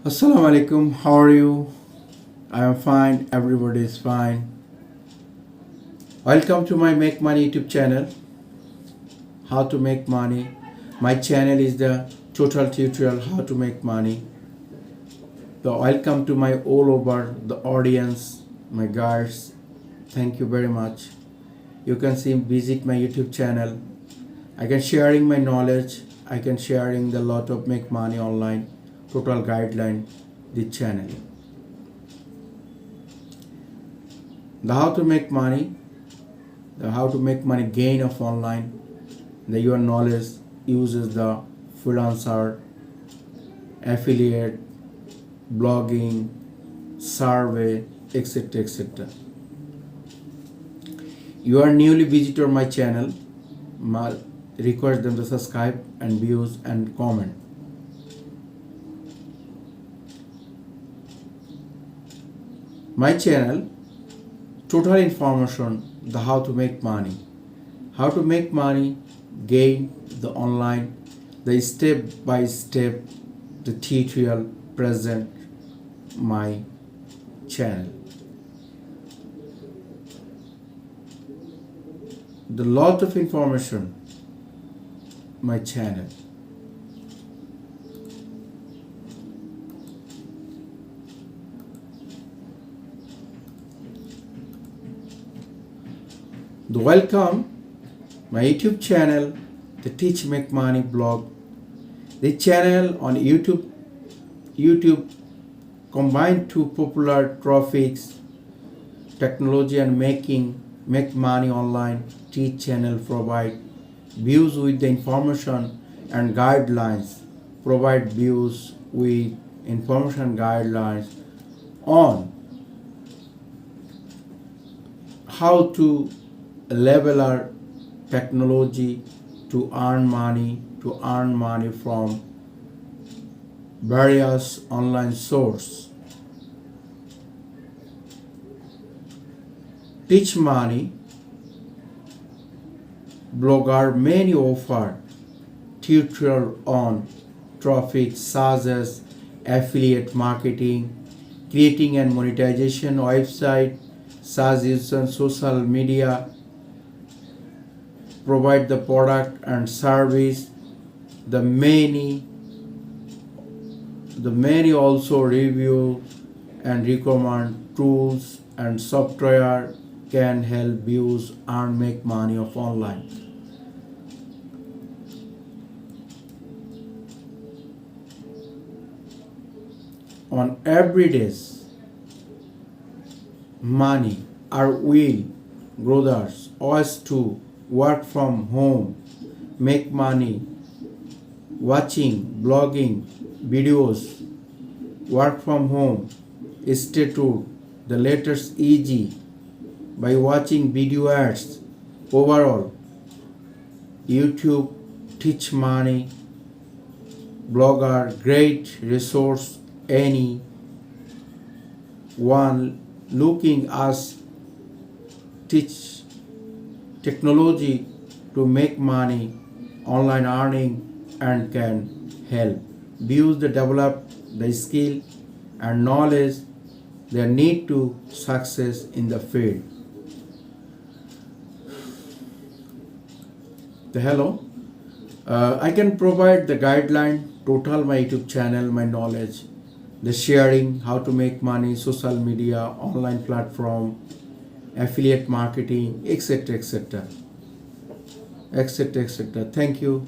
Assalamu alaikum. How are you? I am fine. Everybody is fine. Welcome to my Make Money YouTube channel. How to make money. My channel is the total tutorial how to make money. So welcome to my all over the audience, my guys. Thank you very much. You can see visit my YouTube channel. I can sharing my knowledge. I can sharing the lot of make money online. Total guideline the channel. The how to make money, the how to make money gain of online, the your knowledge uses the freelancer, affiliate, blogging, survey, etc. etc. You are newly visitor my channel, request them to subscribe and views and comment. My channel, total information, the how to make money, gain the online, the step by step, the tutorial present my channel. The lot of information my channel. The welcome my YouTube channel, the Teach Make Money blog. The channel on YouTube combined two popular topics, technology and make money online. Teach channel provide views with the information and guidelines. Provide views with information guidelines on how to level our technology to earn money from various online source. Teach money blogger many offer tutorial on traffic such as affiliate marketing, creating and monetization website, such as social media, provide the product and service. The many also review and recommend tools and software can help you earn make money of online. On every days money are will growers us to work from home, make money, watching, blogging, videos, work from home, stay true, the latest easy by watching video ads. Overall, YouTube teach money, blogger, great resource, any one looking us teach technology to make money, online earning and can help use the develop the skill and knowledge they need to success in the field. Hello, I can provide the guideline total my YouTube channel, my knowledge, the sharing, how to make money, social media, online platform, affiliate marketing, etc. etc. etc. etc. Thank you.